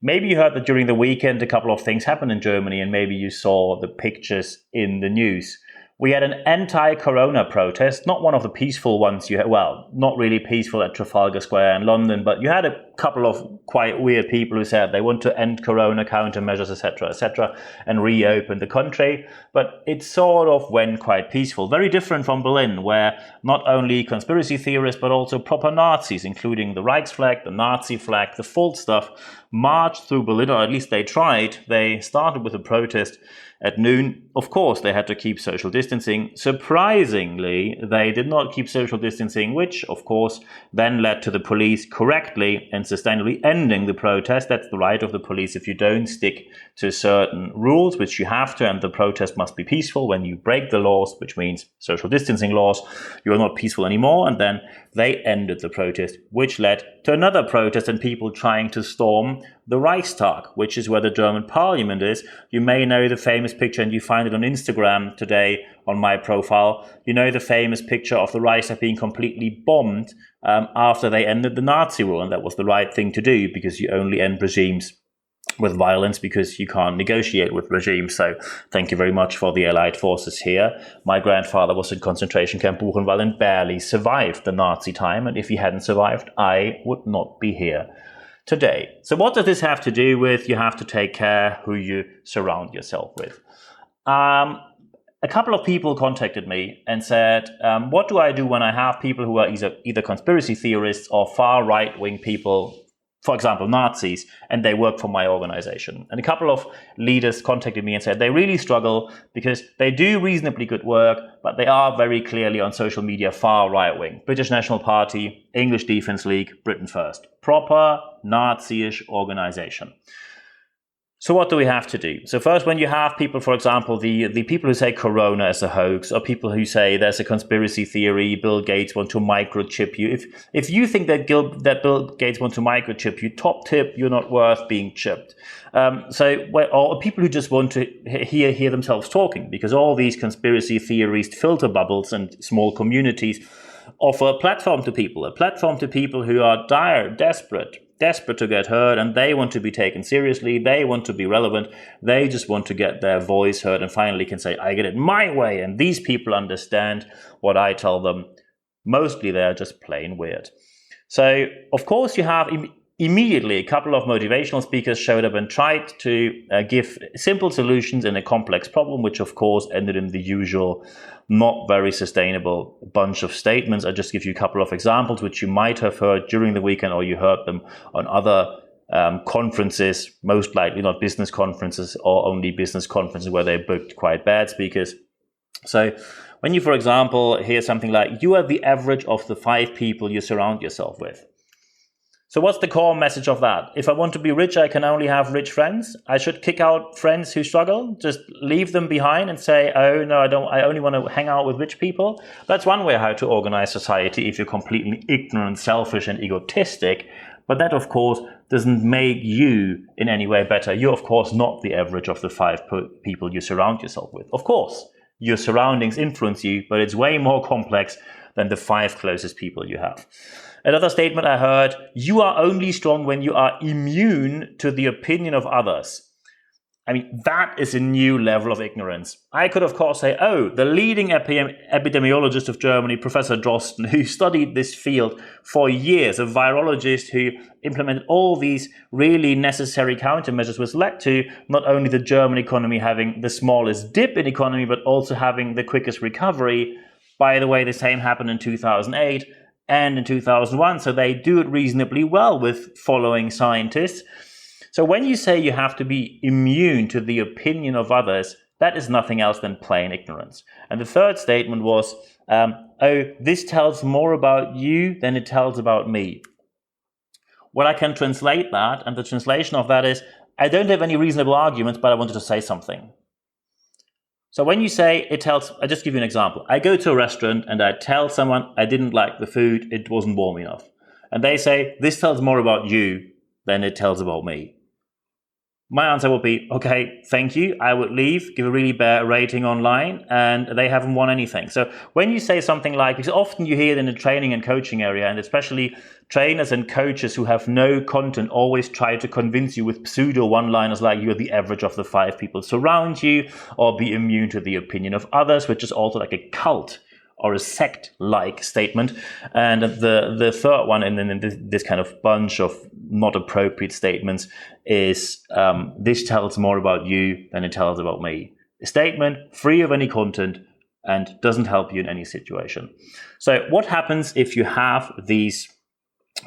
maybe you heard that during the weekend a couple of things happened in Germany, and maybe you saw the pictures in the news. We had an anti-corona protest, not one of the peaceful ones you had, well, not really peaceful at Trafalgar Square in London, but you had a couple of quite weird people who said they want to end corona countermeasures, etc., and reopen the country. But it sort of went quite peaceful, very different from Berlin, where not only conspiracy theorists, but also proper Nazis, including the Reichsflag, the Nazi flag, the full stuff, marched through Berlin, or at least they tried. They started with a protest at noon. Of course, they had to keep social distancing. Surprisingly, they did not keep social distancing, which, of course, then led to the police correctly and sustainably ending the protest. That's the right of the police. If you don't stick to certain rules, which you have to, and the protest must be peaceful, when you break the laws, which means social distancing laws, you are not peaceful anymore. And then they ended the protest, which led to another protest and people trying to storm the Reichstag, which is where the German parliament is. You may know the famous picture, and you find it on Instagram today on my profile. You know the famous picture of the Reichstag being completely bombed after they ended the Nazi rule. And that was the right thing to do, because you only end regimes with violence, because you can't negotiate with regimes. So thank you very much for the Allied forces here. My grandfather was in concentration camp Buchenwald and barely survived the Nazi time. And if he hadn't survived, I would not be here today. So what does this have to do with you have to take care who you surround yourself with? A couple of people contacted me and said, what do I do when I have people who are either conspiracy theorists or far right-wing people, for example, Nazis, and they work for my organization? And a couple of leaders contacted me and said they really struggle because they do reasonably good work, but they are very clearly on social media far right-wing. British National Party, English Defence League, Britain First. Proper Nazi-ish organization. So what do we have to do? So first, when you have people, for example, the people who say corona is a hoax, or people who say there's a conspiracy theory, Bill Gates want to microchip you. If you think that Bill Gates want to microchip you, top tip, you're not worth being chipped. Or people who just want to hear themselves talking, because all these conspiracy theories, filter bubbles and small communities offer a platform to people who are desperate to get heard, and they want to be taken seriously, they want to be relevant, they just want to get their voice heard and finally can say, I get it my way, and these people understand what I tell them. Mostly they're just plain weird. So, of course, you have immediately a couple of motivational speakers showed up and tried to give simple solutions in a complex problem, which of course ended in the usual not very sustainable bunch of statements. I'll just give you a couple of examples which you might have heard during the weekend, or you heard them on other conferences, most likely not business conferences, or only business conferences where they booked quite bad speakers. So when you, for example, hear something like, you are the average of the 5 people you surround yourself with. So what's the core message of that? If I want to be rich, I can only have rich friends. I should kick out friends who struggle, just leave them behind and say, oh no, I only want to hang out with rich people. That's one way how to organize society if you're completely ignorant, selfish and egotistic. But that, of course, doesn't make you in any way better. You're, of course, not the average of the 5 people you surround yourself with. Of course, your surroundings influence you, but it's way more complex than the 5 closest people you have. Another statement I heard, you are only strong when you are immune to the opinion of others. I mean, that is a new level of ignorance. I could, of course, say, oh, the leading epidemiologist of Germany, Professor Drosten, who studied this field for years, a virologist who implemented all these really necessary countermeasures, which led to not only the German economy having the smallest dip in economy, but also having the quickest recovery. By the way, the same happened in 2008. And in 2001, so they do it reasonably well with following scientists. So when you say you have to be immune to the opinion of others, that is nothing else than plain ignorance. And the third statement was, oh, this tells more about you than it tells about me. Well, I can translate that, and the translation of that is, I don't have any reasonable arguments, but I wanted to say something. So when you say it tells, I'll just give you an example. I go to a restaurant and I tell someone I didn't like the food, it wasn't warm enough. And they say, this tells more about you than it tells about me. My answer would be, okay, thank you. I would leave, give a really bad rating online, and they haven't won anything. So when you say something like, because often you hear it in the training and coaching area, and especially trainers and coaches who have no content always try to convince you with pseudo one-liners like you're the average of the 5 people surround you, or be immune to the opinion of others, which is also like a cult or a sect-like statement. And the third one, and then this kind of bunch of not appropriate statements, is this tells more about you than it tells about me. A statement free of any content and doesn't help you in any situation. So what happens if you have these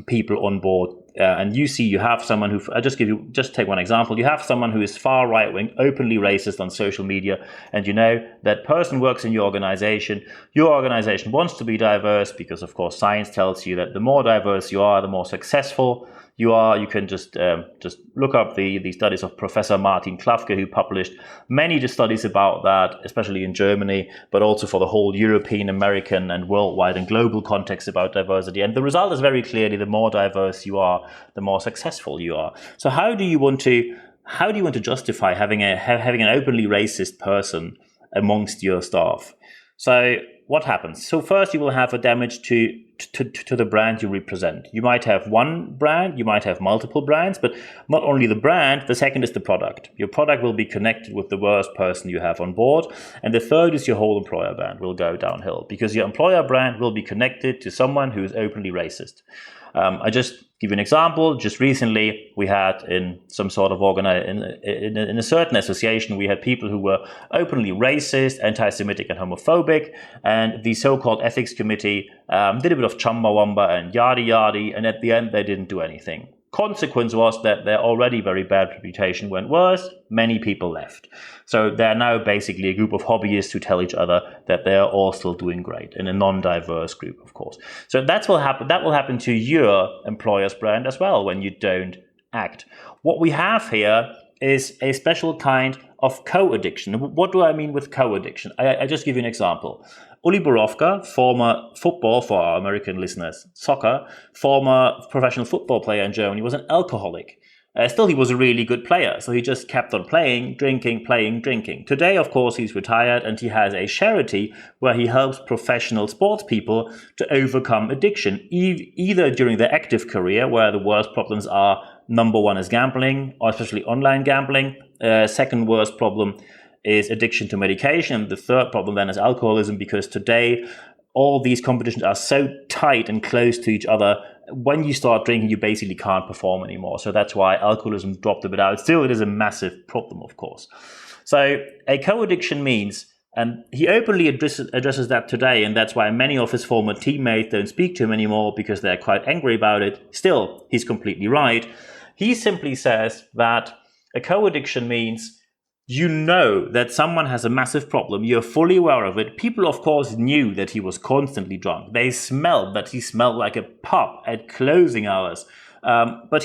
people on board and you have someone who, I'll just take one example. You have someone who is far right-wing, openly racist on social media, and you know that person works in your organization. Your organization wants to be diverse because, of course, science tells you that the more diverse you are, the more successful you are. You can just look up the studies of Professor Martin Klafke, who published many studies about that, especially in Germany, but also for the whole European, American, and worldwide and global context about diversity. And the result is very clearly the more diverse you are, the more successful you are. So how do you want to justify having an openly racist person amongst your staff? So what happens? So first, you will have a damage to the brand you represent. You might have one brand, you might have multiple brands, but not only the brand, the second is the product. Your product will be connected with the worst person you have on board. And the third is your whole employer brand will go downhill because your employer brand will be connected to someone who is openly racist. I just give you an example. Just recently, we had in some sort of in a certain association, we had people who were openly racist, anti-Semitic, and homophobic. And the so-called ethics committee did a bit of chumbawamba and yada, and at the end, they didn't do anything. Consequence was that their already very bad reputation went worse. Many people left. So they're now basically a group of hobbyists who tell each other that they're all still doing great in a non-diverse group, of course. So that will happen to your employer's brand as well when you don't act. What we have here is a special kind of co-addiction. What do I mean with co-addiction? I just give you an example. Uli Borowka, former football, for our American listeners, soccer, former professional football player in Germany, was an alcoholic. Still, he was a really good player, so he just kept on playing, drinking. Today, of course, he's retired and he has a charity where he helps professional sports people to overcome addiction, either during their active career, where the worst problems are, number one is gambling, or especially online gambling. Second worst problem is addiction to medication. The third problem then is alcoholism, because today all these competitions are so tight and close to each other. When you start drinking, you basically can't perform anymore. So that's why alcoholism dropped a bit out. Still, it is a massive problem, of course. So a co-addiction means, and he openly addresses that today, and that's why many of his former teammates don't speak to him anymore because they're quite angry about it. Still, he's completely right. He simply says that a co-addiction means you know that someone has a massive problem. You're fully aware of it. People, of course, knew that he was constantly drunk. They smelled that he smelled like a pub at closing hours. But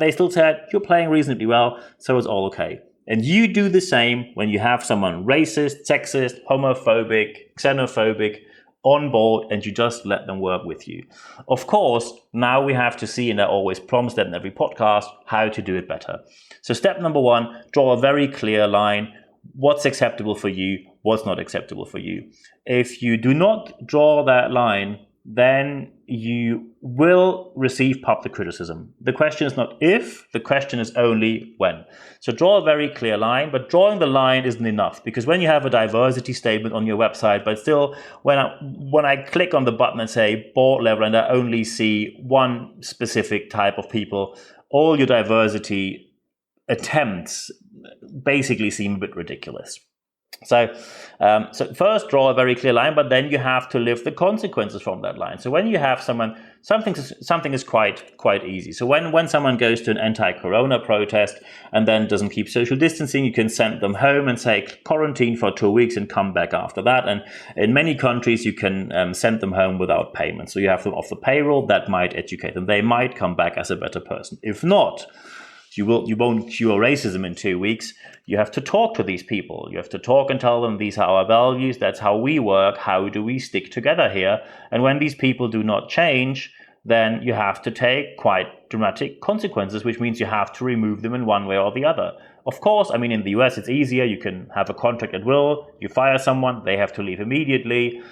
they still said, you're playing reasonably well, so it's all okay. And you do the same when you have someone racist, sexist, homophobic, xenophobic on board, and you just let them work with you. Of course, now we have to see, and I always promise that in every podcast, how to do it better. So step number one, draw a very clear line. What's acceptable for you? What's not acceptable for you? If you do not draw that line, then you will receive public criticism. The question is not if, the question is only when. So draw a very clear line, but drawing the line isn't enough, because when you have a diversity statement on your website, but still when I click on the button and say board level and I only see one specific type of people, all your diversity attempts basically seem a bit ridiculous. So first draw a very clear line, but then you have to live the consequences from that line. So when you have something is quite easy. So when someone goes to an anti-corona protest and then doesn't keep social distancing, you can send them home and say quarantine for 2 weeks and come back after that. And in many countries, you can send them home without payment. So you have them off the payroll. That might educate them. They might come back as a better person. If not, you won't cure racism in 2 weeks. You have to talk to these people. You have to talk and tell them these are our values. That's how we work. How do we stick together here? And when these people do not change, then you have to take quite dramatic consequences, which means you have to remove them in one way or the other. Of course, I mean, in the US, it's easier. You can have a contract at will. You fire someone, they have to leave immediately.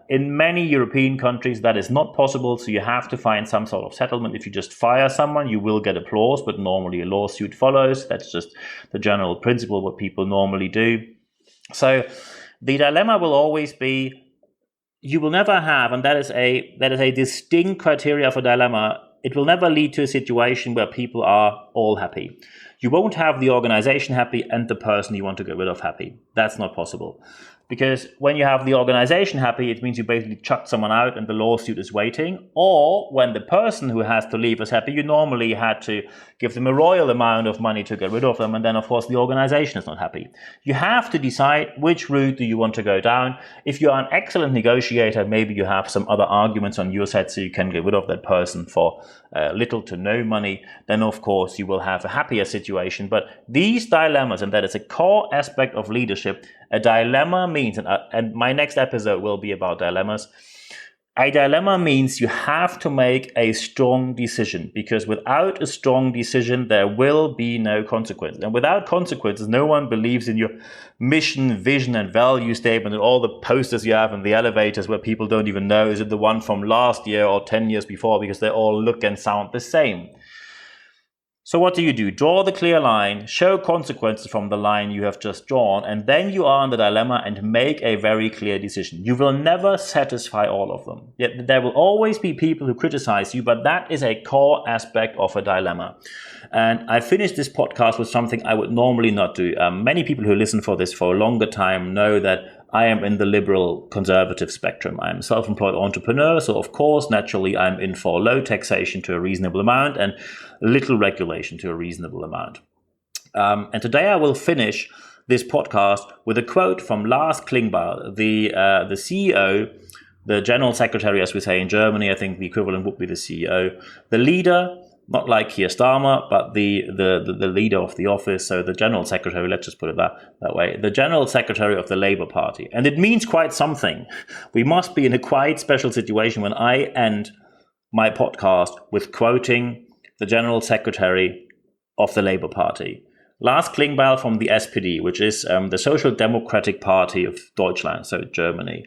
In many European countries, that is not possible, so you have to find some sort of settlement. If you just fire someone, you will get applause, but normally a lawsuit follows. That's just the general principle, what people normally do. So the dilemma will always be, you will never have, and that is a distinct criteria for dilemma, it will never lead to a situation where people are all happy. You won't have the organization happy and the person you want to get rid of happy. That's not possible. Because when you have the organization happy, it means you basically chucked someone out and the lawsuit is waiting. Or when the person who has to leave is happy, you normally had to give them a royal amount of money to get rid of them. And then, of course, the organization is not happy. You have to decide which route do you want to go down. If you are an excellent negotiator, maybe you have some other arguments on your side so you can get rid of that person for little to no money. Then, of course, you will have a happier situation. But these dilemmas, and that is a core aspect of leadership, a dilemma means, and my next episode will be about dilemmas, a dilemma means you have to make a strong decision, because without a strong decision, there will be no consequence. And without consequences, no one believes in your mission, vision, and value statement and all the posters you have in the elevators where people don't even know, is it the one from last year or 10 years before, because they all look and sound the same. So what do? Draw the clear line, show consequences from the line you have just drawn, and then you are in the dilemma and make a very clear decision. You will never satisfy all of them. Yet there will always be people who criticize you, but that is a core aspect of a dilemma. And I finished this podcast with something I would normally not do. Many people who listen for this for a longer time know that I am in the liberal conservative spectrum. I'm a self-employed entrepreneur, so of course, naturally, I'm in for low taxation to a reasonable amount and little regulation to a reasonable amount. And today I will finish this podcast with a quote from Lars Klingbeil, the CEO, the general secretary, as we say in Germany. I think the equivalent would be the CEO, the leader, not like Keir Starmer, but the leader of the office, so the general secretary, let's just put it that way, the general secretary of the Labour Party. And it means quite something. We must be in a quite special situation when I end my podcast with quoting the general secretary of the Labour Party. Lars Klingbeil from the SPD, which is the Social Democratic Party of Deutschland, so Germany.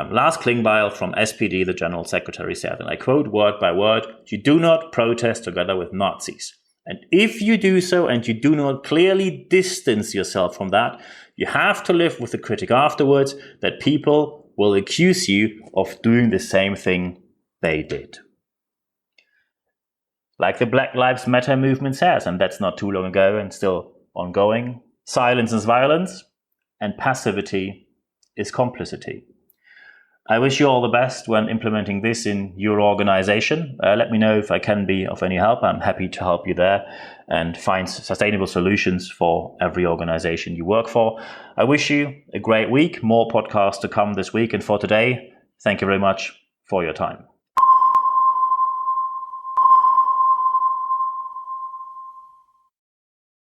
Lars Klingbeil from SPD, the General Secretary, said, and I quote word by word, "You do not protest together with Nazis. And if you do so and you do not clearly distance yourself from that, you have to live with the critic afterwards that people will accuse you of doing the same thing they did." Like the Black Lives Matter movement says, and that's not too long ago and still ongoing, silence is violence and passivity is complicity. I wish you all the best when implementing this in your organization. Let me know if I can be of any help. I'm happy to help you there and find sustainable solutions for every organization you work for. I wish you a great week. More podcasts to come this week. And for today, thank you very much for your time.